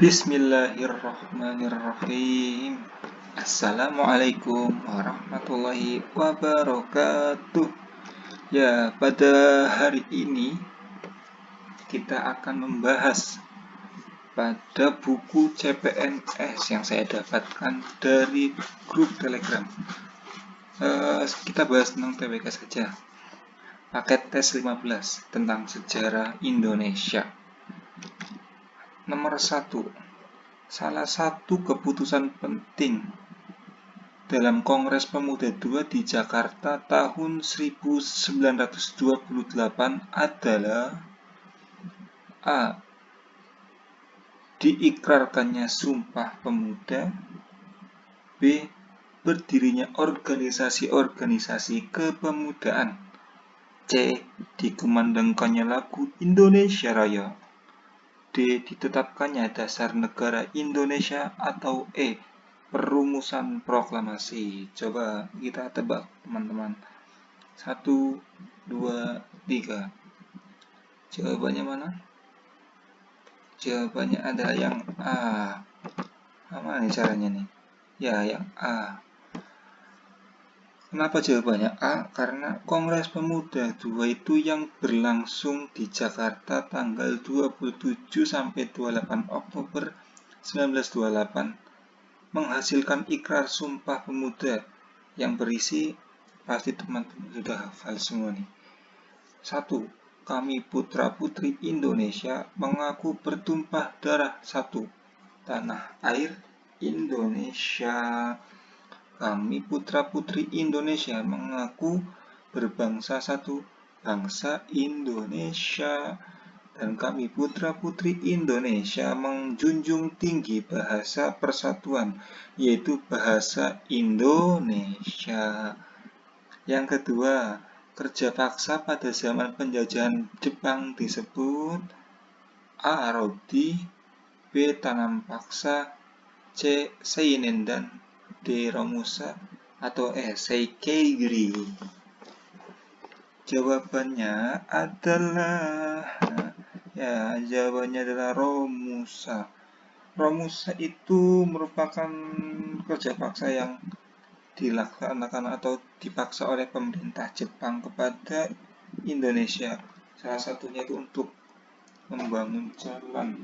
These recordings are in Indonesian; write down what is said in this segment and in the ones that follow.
Bismillahirrahmanirrahim. Assalamualaikum warahmatullahi wabarakatuh. Ya, pada hari ini kita akan membahas pada buku CPNS yang saya dapatkan dari grup Telegram. Kita bahas tentang TWK saja. Paket tes 15 tentang sejarah Indonesia. Nomor 1. Salah satu keputusan penting dalam Kongres Pemuda II di Jakarta tahun 1928 adalah A. Diikrarkannya Sumpah Pemuda. B. Berdirinya organisasi-organisasi kepemudaan. C. Dikumandangkannya lagu Indonesia Raya. D. Ditetapkannya dasar negara Indonesia. Atau E. Perumusan proklamasi. Coba kita tebak, teman-teman. 1, 2, 3. Jawabannya mana? Jawabannya adalah yang A. Mana nih caranya nih? Ya, yang A. Kenapa jawabannya A? Karena Kongres Pemuda II itu yang berlangsung di Jakarta tanggal 27 sampai 28 Oktober 1928 menghasilkan ikrar Sumpah Pemuda yang berisi, pasti teman-teman sudah hafal semua nih. 1. Kami putra-putri Indonesia mengaku bertumpah darah satu tanah air Indonesia. Kami putra-putri Indonesia mengaku berbangsa satu bangsa Indonesia. Dan kami putra-putri Indonesia menjunjung tinggi bahasa persatuan, yaitu bahasa Indonesia. Yang kedua, kerja paksa pada zaman penjajahan Jepang disebut A. Rodi, B. Tanam paksa, C. Seinen, dan D. Romusa, atau E. Seikeigiri. Jawabannya adalah Romusa. Romusa itu merupakan kerja paksa yang dilaksanakan atau dipaksa oleh pemerintah Jepang kepada Indonesia. Salah satunya itu untuk membangun jalan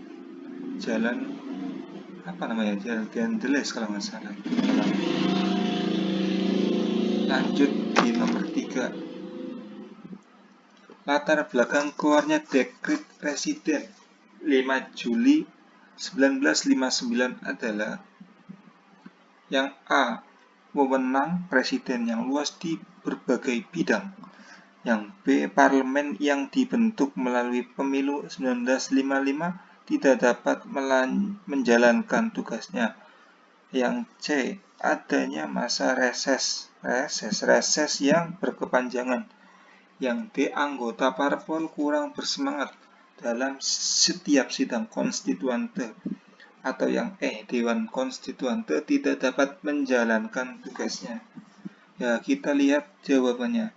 Gandeles kalau nggak salah. Lanjut di nomor 3. Latar belakang keluarnya Dekret Presiden 5 Juli 1959 adalah yang A. Wewenang Presiden yang luas di berbagai bidang. Yang B. Parlemen yang dibentuk melalui pemilu 1955 tidak dapat menjalankan tugasnya. Yang C. Adanya masa reses yang berkepanjangan. Yang D. Anggota parpol kurang bersemangat dalam setiap sidang konstituante. Atau yang E. Dewan Konstituante tidak dapat menjalankan tugasnya. Ya, kita lihat jawabannya.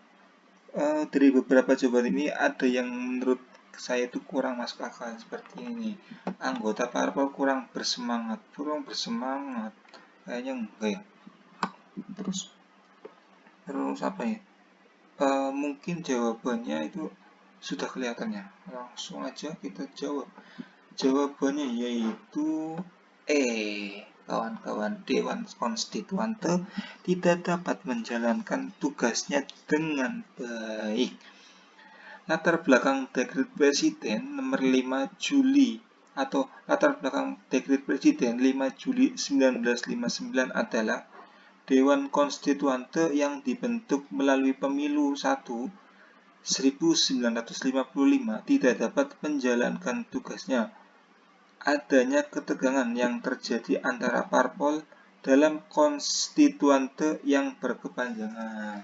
Dari beberapa jawaban ini ada yang menurut saya itu kurang masuk akal seperti ini. Anggota parpol kurang bersemangat. Kayaknya enggak ya. Terus apa ya? Mungkin jawabannya itu sudah kelihatannya. Langsung aja kita jawab. Jawabannya yaitu E. Kawan-kawan, Dewan Konstituante tidak dapat menjalankan tugasnya dengan baik. Latar belakang Dekret Presiden nomor 5 Juli atau latar belakang Dekret Presiden 5 Juli 1959 adalah Dewan Konstituante yang dibentuk melalui pemilu 1955 tidak dapat menjalankan tugasnya. Adanya ketegangan yang terjadi antara parpol dalam konstituante yang berkepanjangan.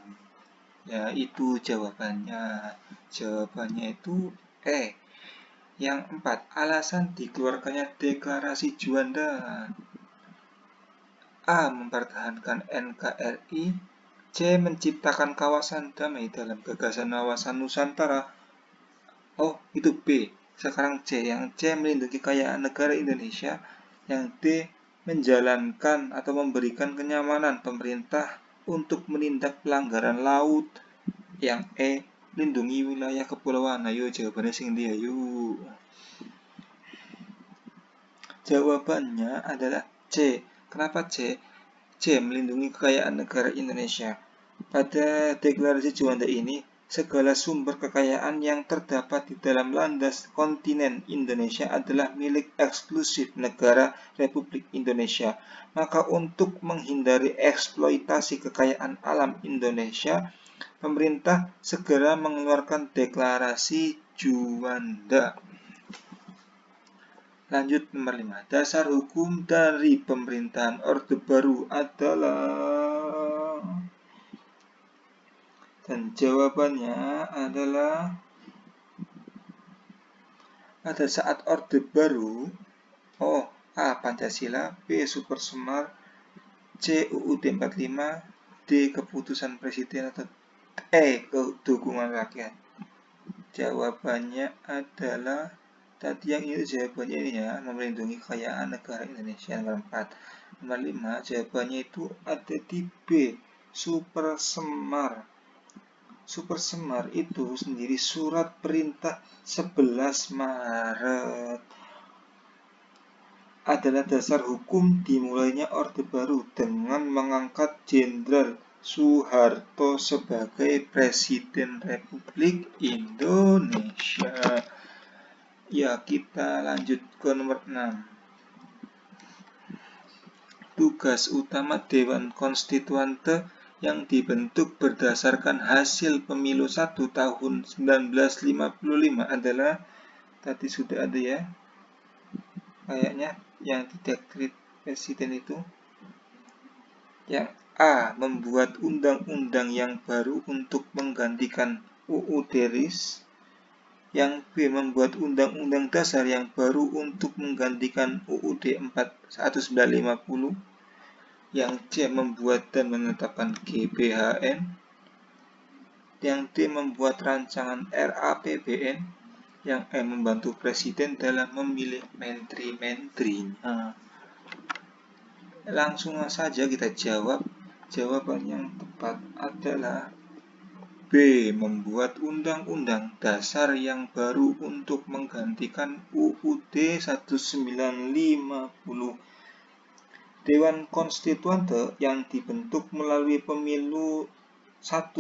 Ya, itu jawabannya. Jawabannya itu E. Yang 4. Alasan dikeluarkannya Deklarasi Juanda. A. Mempertahankan NKRI. C. Menciptakan kawasan damai dalam gagasan wawasan Nusantara. Oh, itu B. Sekarang C. Yang C melindungi kekayaan negara Indonesia. Yang D, menjalankan atau memberikan kenyamanan pemerintah untuk menindak pelanggaran laut. Yang E, lindungi wilayah kepulauan. Ayo jawabannya sing ndi ayo. Jawabannya adalah C. Kenapa C? C, melindungi kekayaan negara Indonesia. Pada deklarasi Juanda ini, segala sumber kekayaan yang terdapat di dalam landas kontinen Indonesia adalah milik eksklusif negara Republik Indonesia. Maka untuk menghindari eksploitasi kekayaan alam Indonesia, pemerintah segera mengeluarkan deklarasi Juanda. Lanjut nomor 5. Dasar hukum dari pemerintahan Orde Baru adalah... Dan jawabannya adalah pada saat Orde Baru, A. Pancasila, B. Super Semar, C. UUD 45, D. Keputusan Presiden, atau E. Dukungan rakyat. Jawabannya adalah tadi yang itu jawabannya ini ya, melindungi kekayaan negara Indonesia. Nomor 4. Nomor 5, jawabannya itu ada di B. Super Semar. Super Semar itu sendiri surat perintah 11 Maret adalah dasar hukum dimulainya Orde Baru dengan mengangkat Jenderal Soeharto sebagai Presiden Republik Indonesia. Ya, kita lanjut ke nomor 6. Tugas utama Dewan Konstituante yang dibentuk berdasarkan hasil pemilu 1 tahun 1955 adalah, tadi sudah ada ya, kayaknya yang di dekret presiden itu. Yang A, membuat undang-undang yang baru untuk menggantikan UUD RIS. Yang B, membuat undang-undang dasar yang baru untuk menggantikan UUD 1950. Yang C, membuat dan menetapkan GBHN. Yang D, membuat rancangan RAPBN. Yang E, membantu presiden dalam memilih menteri-menterinya. Langsung saja kita jawab. Jawaban yang tepat adalah B, membuat undang-undang dasar yang baru untuk menggantikan UUD 1950. Dewan Konstituante yang dibentuk melalui pemilu 1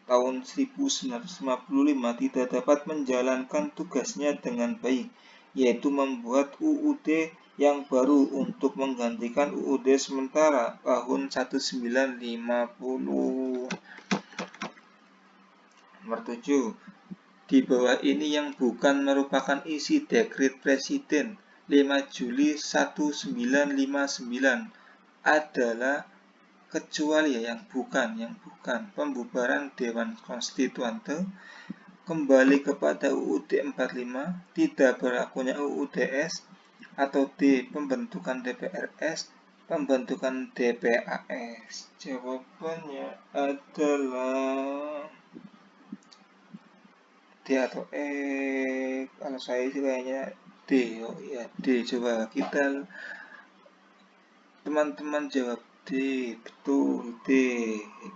tahun 1955 tidak dapat menjalankan tugasnya dengan baik, yaitu membuat UUD yang baru untuk menggantikan UUD sementara tahun 1950. Nomor 7. Di bawah ini yang bukan merupakan isi dekret Presiden 5 Juli 1959 adalah kecuali yang bukan pembubaran Dewan Konstituante, kembali kepada UUD 45, tidak berlakunya UUDS, atau D, pembentukan DPRS, pembentukan DPAS. Jawabannya adalah D atau E. Kalau saya sih kayaknya D. Oh iya, D. Coba kita teman-teman jawab D. Betul, D.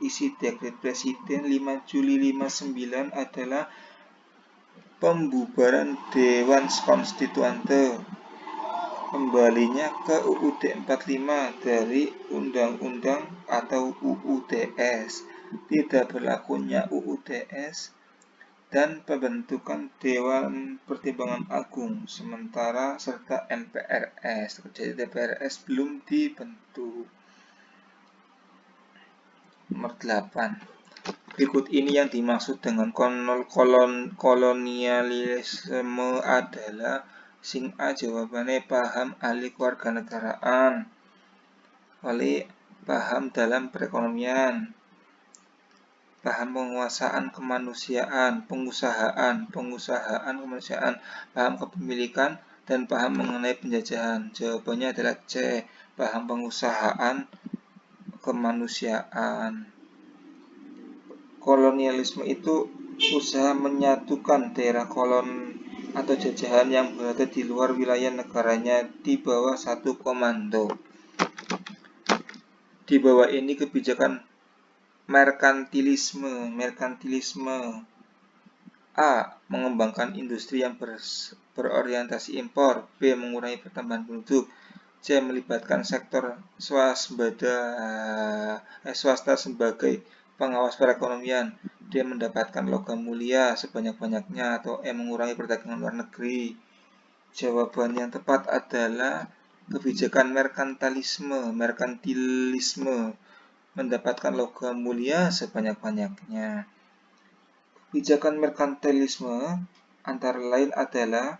Isi dekret Presiden 5 Juli 59 adalah pembubaran Dewan Konstituante, kembalinya ke UUD 45 dari Undang-Undang atau UUDS, tidak berlakunya UUDS, dan pembentukan Dewan Pertimbangan Agung sementara serta MPRS. Jadi DPRS belum dibentuk. Nomor 8. Berikut ini yang dimaksud dengan kolonialisme adalah sing A, jawabannya paham alih kewarganegaraan, oleh paham dalam perekonomian, paham penguasaan kemanusiaan, pengusahaan kemanusiaan, paham kepemilikan, dan paham mengenai penjajahan. Jawabannya adalah C, paham pengusahaan kemanusiaan. Kolonialisme itu usaha menyatukan daerah atau jajahan yang berada di luar wilayah negaranya di bawah satu komando. Di bawah ini kebijakan merkantilisme. A. Mengembangkan industri yang berorientasi impor. B. Mengurangi pertambahan penduduk. C. Melibatkan sektor swasta sebagai pengawas perekonomian. D. Mendapatkan logam mulia sebanyak-banyaknya. Atau E. Mengurangi perdagangan luar negeri. Jawaban yang tepat adalah kebijakan merkantilisme mendapatkan logam mulia sebanyak-banyaknya. Kebijakan merkantilisme antara lain adalah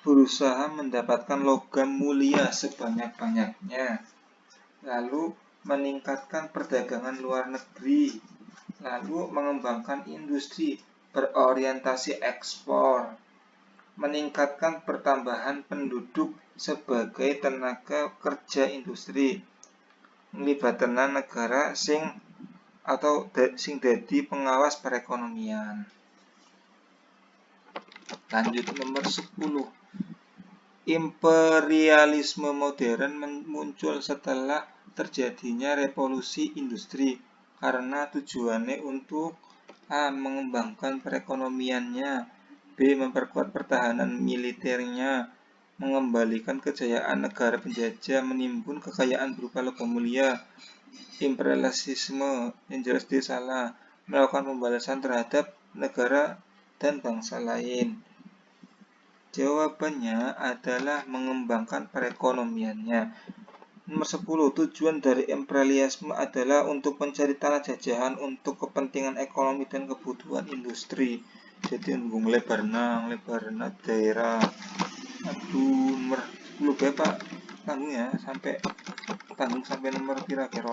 berusaha mendapatkan logam mulia sebanyak-banyaknya, lalu meningkatkan perdagangan luar negeri, lalu mengembangkan industri berorientasi ekspor, meningkatkan pertambahan penduduk sebagai tenaga kerja industri, melibatkan negara sing dadi pengawas perekonomian. Lanjut nomor 10. Imperialisme modern muncul setelah terjadinya revolusi industri karena tujuannya untuk A. Mengembangkan perekonomiannya, B. Memperkuat pertahanan militernya, mengembalikan kejayaan negara penjajah, menimbun kekayaan berupa logam mulia. Imperialisme yang jelas dia salah, melakukan pembalasan terhadap negara dan bangsa lain. Jawabannya adalah mengembangkan perekonomiannya. Nomor 10. Tujuan dari imperialisme adalah untuk mencari tanah jajahan untuk kepentingan ekonomi dan kebutuhan industri. Jadi lebar daerah. Aduh, nomor 10 Bapak tanggung ya sampai nomor kira-kira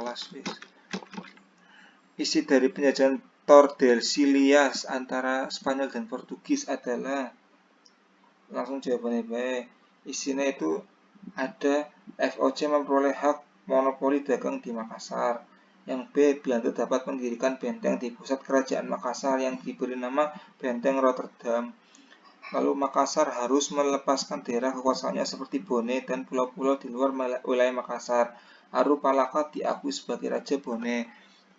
Isi dari penjajahan Tordesillas antara Spanyol dan Portugis adalah, langsung jawabannya baik. Isinya itu ada FOC memperoleh hak monopoli dagang di Makassar. Yang B, Belanda dapat mendirikan benteng di pusat kerajaan Makassar yang diberi nama Benteng Rotterdam. Lalu Makassar harus melepaskan daerah kekuasaannya seperti Bone dan pulau-pulau di luar wilayah Makassar. Aru Palaka diakui sebagai Raja Bone.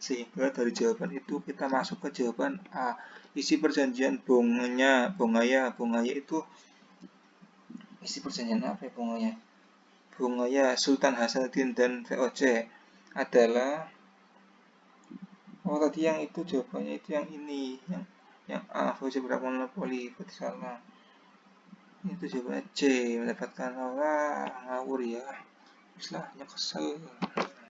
Sehingga dari jawaban itu kita masuk ke jawaban A. Isi perjanjian Bongaya itu isi perjanjian apa ya Bongaya Sultan Hasanuddin dan VOC adalah tadi yang itu jawabannya itu yang ini yang A. VOC berhak monopoli, berarti salah. Itu jawabannya C, mendapatkan ngawur ya. Istilahnya kesel.